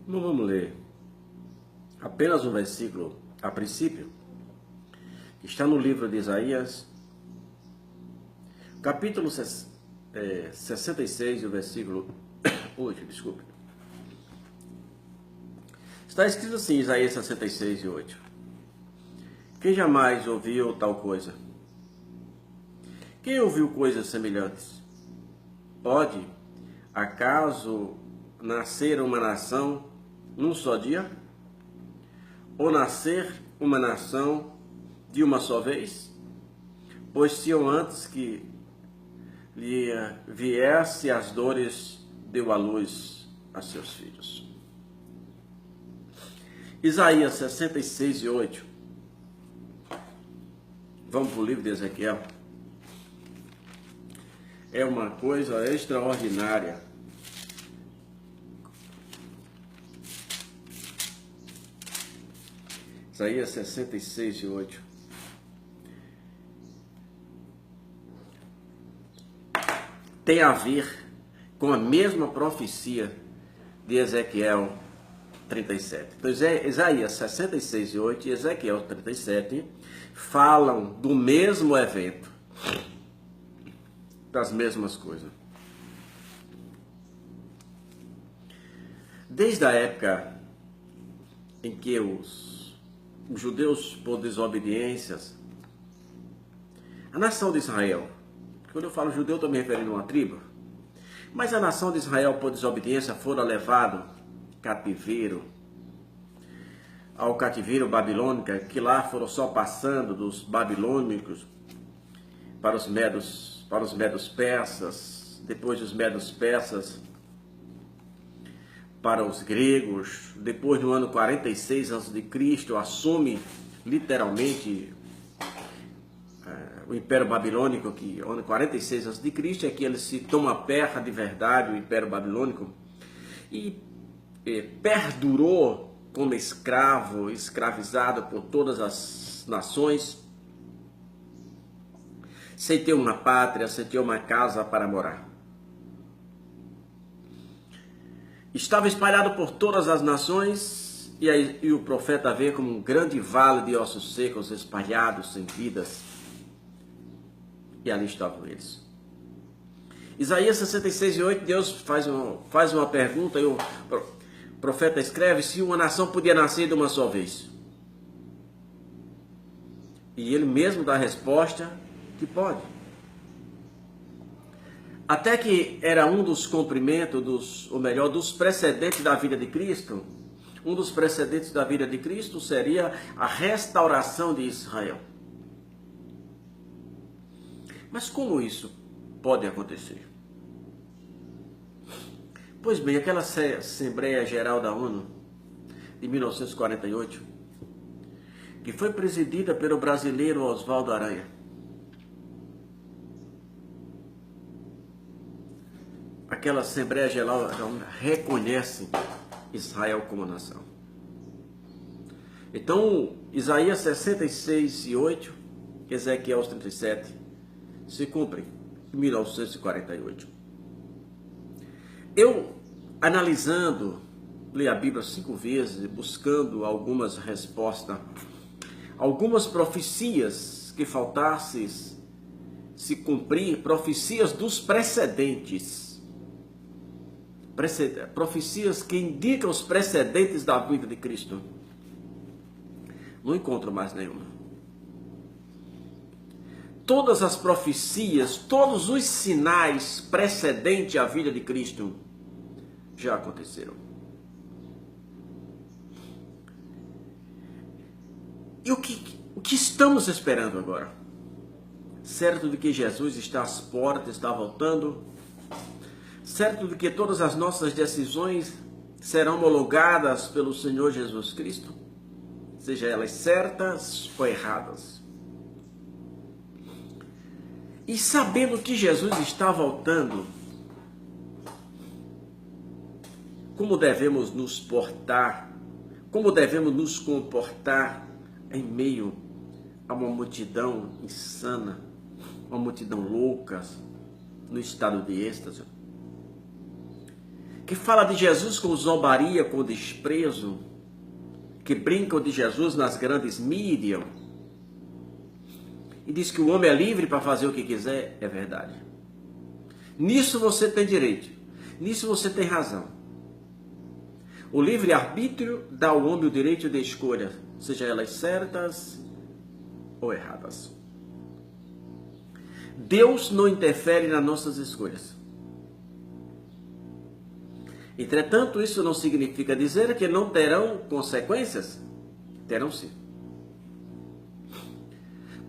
Não vamos ler apenas um versículo a princípio, que está no livro de Isaías, capítulo 66, o versículo 8, desculpe. Está escrito assim, Isaías 66 e 8. Quem jamais ouviu tal coisa? Quem ouviu coisas semelhantes? Pode, acaso, nascer uma nação num só dia? Ou nascer uma nação de uma só vez? Pois tinham antes que lhe viesse as dores, deu à luz a seus filhos. Isaías 66 e 8. Vamos para o livro de Ezequiel. É uma coisa extraordinária. Isaías 66 e 8. Tem a ver com a mesma profecia de Ezequiel 37. Então, Isaías 66 e 8 e Ezequiel 37 falam do mesmo evento, das mesmas coisas. Desde a época em que os judeus, por desobediências, a nação de Israel, quando eu falo judeu, estou me referindo a uma tribo, mas a nação de Israel, por desobediência, foram levados ao cativeiro babilônico, que lá foram só passando dos babilônicos para os medos persas, depois dos medos persas para os gregos, depois no ano 46 a.C. assume literalmente o Império Babilônico, que no ano 46 a.C. é que ele se toma terra de verdade, o Império Babilônico, e perdurou como escravo, escravizado por todas as nações, sem ter uma pátria, sem ter uma casa para morar. Estava espalhado por todas as nações, e o profeta vê como um grande vale de ossos secos espalhados, sem vidas, e ali estavam eles. Isaías 66 e 8, Deus faz uma pergunta, e o profeta escreve se uma nação podia nascer de uma só vez. E ele mesmo dá a resposta que pode. Até que era um dos cumprimentos, dos precedentes da vida de Cristo. Um dos precedentes da vida de Cristo seria a restauração de Israel. Mas como isso pode acontecer? Pois bem, aquela Assembleia Geral da ONU de 1948, que foi presidida pelo brasileiro Oswaldo Aranha, aquela Assembleia Geral reconhece Israel como nação. Então, Isaías 66 e 8, Ezequiel 37, se cumprem em 1948. Eu, analisando, li a Bíblia 5 vezes, buscando algumas respostas, algumas profecias que faltassem se cumprir, profecias dos precedentes, profecias que indicam os precedentes da vida de Cristo. Não encontro mais nenhuma. Todas as profecias, todos os sinais precedentes à vida de Cristo já aconteceram. E o que estamos esperando agora? Certo de que Jesus está às portas, está voltando. Certo de que todas as nossas decisões serão homologadas pelo Senhor Jesus Cristo, seja elas certas ou erradas. E sabendo que Jesus está voltando, como devemos nos portar, como devemos nos comportar em meio a uma multidão insana, uma multidão louca, no estado de êxtase? que fala de Jesus com zombaria, com desprezo, que brincam de Jesus nas grandes mídias, e diz que o homem é livre para fazer o que quiser, é verdade. Nisso você tem direito, nisso você tem razão. O livre-arbítrio dá ao homem o direito de escolha, seja elas certas ou erradas. Deus não interfere nas nossas escolhas. Entretanto, isso não significa dizer que não terão consequências. Terão sim.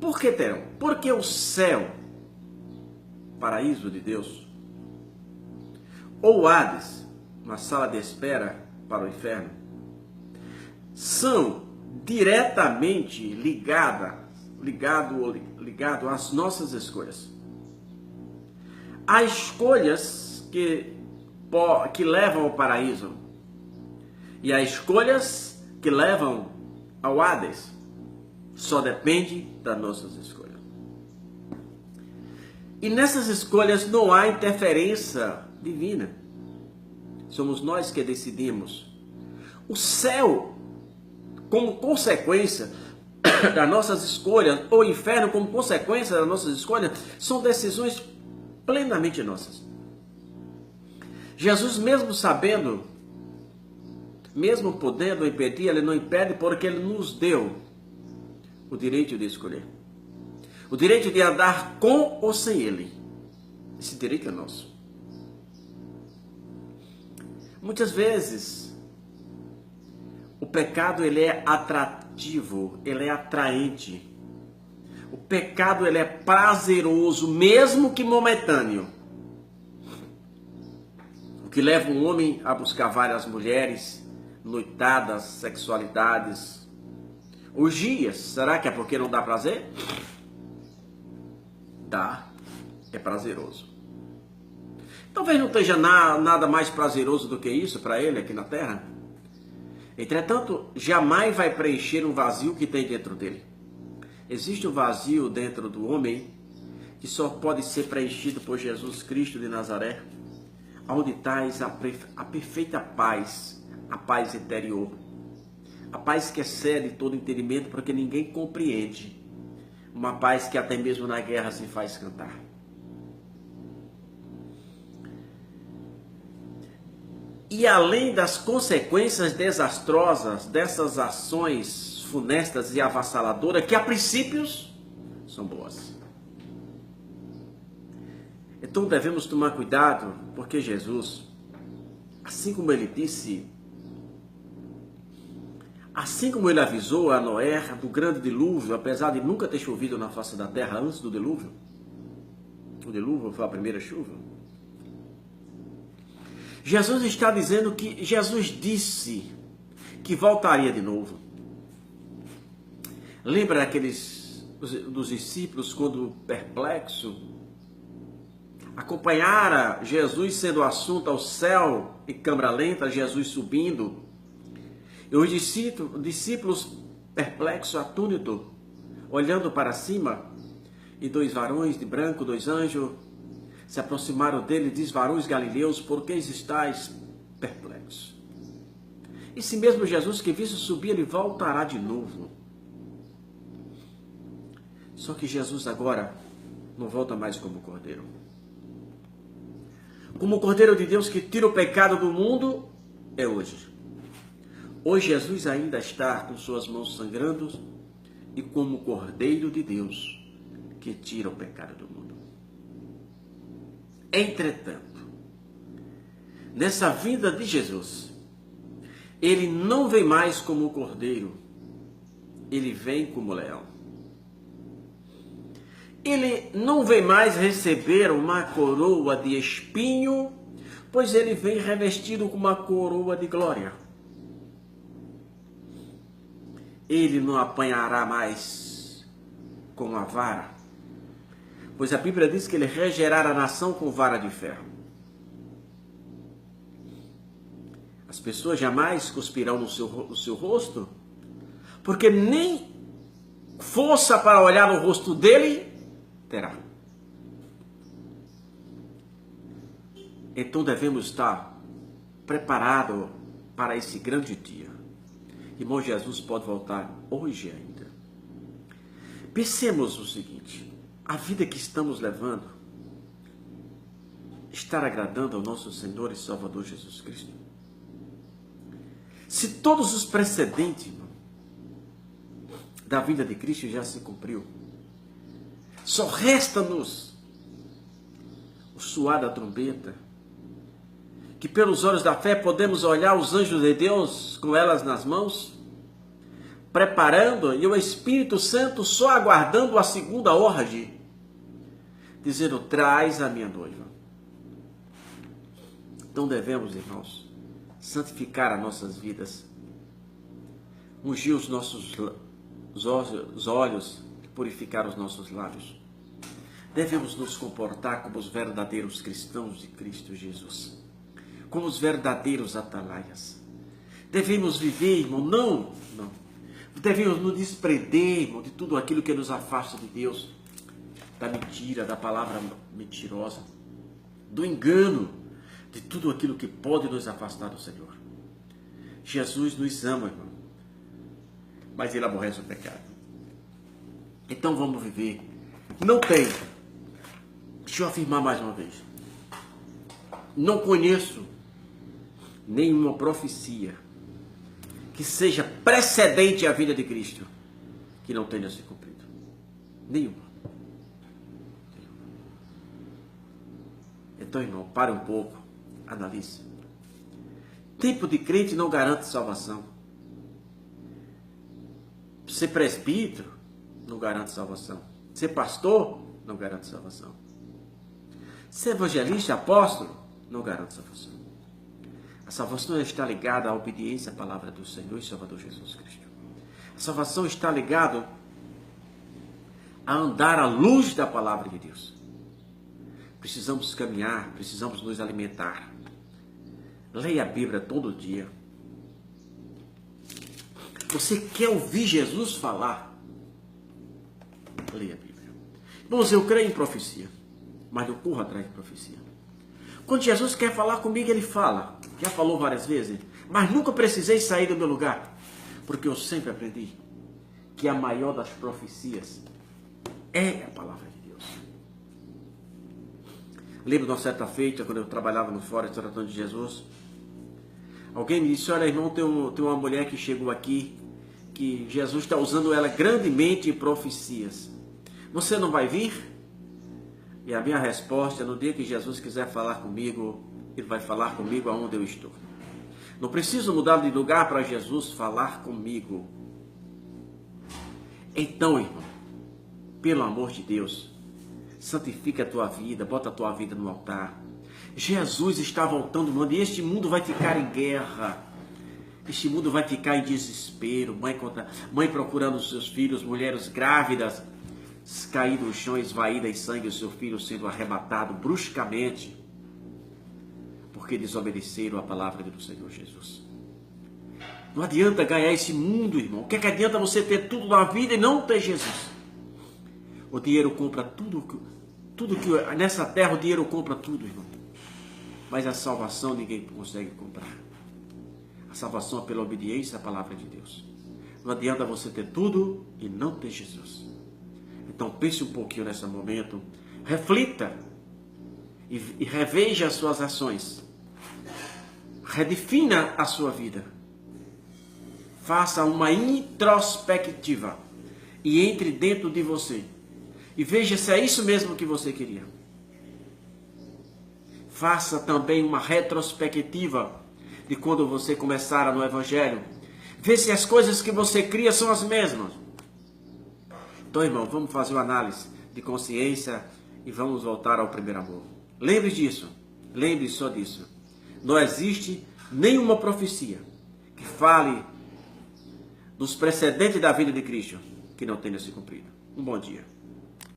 Por que terão? Porque o céu, paraíso de Deus, ou o Hades, uma sala de espera para o inferno, são diretamente ligado às nossas escolhas. Há escolhas que levam ao paraíso e há escolhas que levam ao Hades. Só depende das nossas escolhas. E nessas escolhas não há interferência divina. Somos nós que decidimos. O céu, como consequência das nossas escolhas, ou o inferno como consequência das nossas escolhas, são decisões plenamente nossas. Jesus, mesmo sabendo, mesmo podendo impedir, ele não impede porque ele nos deu o direito de escolher. O direito de andar com ou sem ele. Esse direito é nosso. Muitas vezes, o pecado ele é atrativo, ele é atraente. O pecado ele é prazeroso, mesmo que momentâneo. O que leva um homem a buscar várias mulheres, noitadas, sexualidades, orgias. Será que é porque não dá prazer? Dá, é prazeroso. Talvez não esteja nada mais prazeroso do que isso para ele aqui na terra. Entretanto, jamais vai preencher um vazio que tem dentro dele. Existe um vazio dentro do homem que só pode ser preenchido por Jesus Cristo de Nazaré, onde está a perfeita paz, a paz interior, a paz que excede todo entendimento, porque ninguém compreende, uma paz que até mesmo na guerra se faz cantar. E além das consequências desastrosas dessas ações funestas e avassaladoras, que a princípios são boas. Então devemos tomar cuidado, porque Jesus, assim como ele disse, assim como ele avisou a Noé do grande dilúvio, apesar de nunca ter chovido na face da terra antes do dilúvio, o dilúvio foi a primeira chuva. Jesus está dizendo que Jesus disse que voltaria de novo. Lembra dos discípulos quando perplexo acompanhara Jesus sendo assunto ao céu em câmara lenta, Jesus subindo, e os discípulos perplexos, atônitos, olhando para cima, e dois varões de branco, dois anjos, se aproximaram dele e diz: varões galileus, por que estáis perplexos? E se mesmo Jesus que visse subir, ele voltará de novo. Só que Jesus agora não volta mais como cordeiro. Como o cordeiro de Deus que tira o pecado do mundo, é hoje. Hoje Jesus ainda está com suas mãos sangrando e como o cordeiro de Deus que tira o pecado do mundo. Entretanto, nessa vinda de Jesus, ele não vem mais como cordeiro, ele vem como leão. Ele não vem mais receber uma coroa de espinho, pois ele vem revestido com uma coroa de glória. Ele não apanhará mais com a vara, pois a Bíblia diz que ele regerará a nação com vara de ferro. As pessoas jamais cuspirão no seu rosto, porque nem força para olhar no rosto dele terá. Então devemos estar preparado para esse grande dia. Irmão, Jesus pode voltar hoje ainda. Pensemos o seguinte: a vida que estamos levando está agradando ao nosso Senhor e Salvador Jesus Cristo? Se todos os precedentes, irmão, da vinda de Cristo já se cumpriu, só resta-nos o soar da trombeta, que pelos olhos da fé podemos olhar os anjos de Deus com elas nas mãos, preparando, e o Espírito Santo só aguardando a segunda ordem, dizendo: traz a minha noiva. Então devemos, irmãos, santificar as nossas vidas, ungir os nossos olhos, purificar os nossos lábios. Devemos nos comportar como os verdadeiros cristãos de Cristo Jesus, como os verdadeiros atalaias. Devemos viver, irmão, não. Devemos nos desprender, irmão, de tudo aquilo que nos afasta de Deus, da mentira, da palavra mentirosa, do engano, de tudo aquilo que pode nos afastar do Senhor. Jesus nos ama, irmão, mas Ele aborrece o pecado. Então vamos viver. Não tem, deixa eu afirmar mais uma vez, não conheço nenhuma profecia que seja precedente à vida de Cristo que não tenha se cumprido. Nenhuma. Então, irmão, pare um pouco, analise. Tempo de crente não garante salvação. Ser presbítero não garante salvação. Ser pastor não garante salvação. Ser evangelista, apóstolo, não garante salvação. A salvação está ligada à obediência à palavra do Senhor e Salvador Jesus Cristo. A salvação está ligada a andar à luz da palavra de Deus. Precisamos caminhar, precisamos nos alimentar. Leia a Bíblia todo dia. Você quer ouvir Jesus falar? Leia a Bíblia. Irmãos, eu creio em profecia, mas não corro atrás de profecia. Quando Jesus quer falar comigo, Ele fala. Já falou várias vezes, mas nunca precisei sair do meu lugar, porque eu sempre aprendi que a maior das profecias é a palavra de Deus. Lembro de uma certa feita, quando eu trabalhava no Fórum de Tratando de Jesus, alguém me disse: olha, irmão, tem uma mulher que chegou aqui, que Jesus está usando ela grandemente em profecias. Você não vai vir? E a minha resposta: no dia que Jesus quiser falar comigo, Ele vai falar comigo aonde eu estou. Não preciso mudar de lugar para Jesus falar comigo. Então, irmão, pelo amor de Deus, santifica a tua vida, bota a tua vida no altar. Jesus está voltando, mano, e este mundo vai ficar em guerra. Este mundo vai ficar em desespero. Mãe procurando os seus filhos, mulheres grávidas, caídas no chão, esvaídas em sangue, o seu filho sendo arrebatado bruscamente, porque desobedeceram a palavra do Senhor Jesus. Não adianta ganhar esse mundo, irmão. O que adianta você ter tudo na vida e não ter Jesus? O dinheiro compra tudo que nessa terra o dinheiro compra tudo, irmão. Mas a salvação ninguém consegue comprar. A salvação é pela obediência à palavra de Deus. Não adianta você ter tudo e não ter Jesus. Então pense um pouquinho nesse momento, reflita e reveja as suas ações. Redefina a sua vida. Faça uma introspectiva e entre dentro de você e veja se é isso mesmo que você queria. Faça também uma retrospectiva de quando você começara no Evangelho. Vê se as coisas que você cria são as mesmas. Então, irmão, vamos fazer uma análise de consciência e vamos voltar ao primeiro amor. Lembre disso. Lembre só disso. Não existe nenhuma profecia que fale dos precedentes da vida de Cristo que não tenha se cumprido. Um bom dia.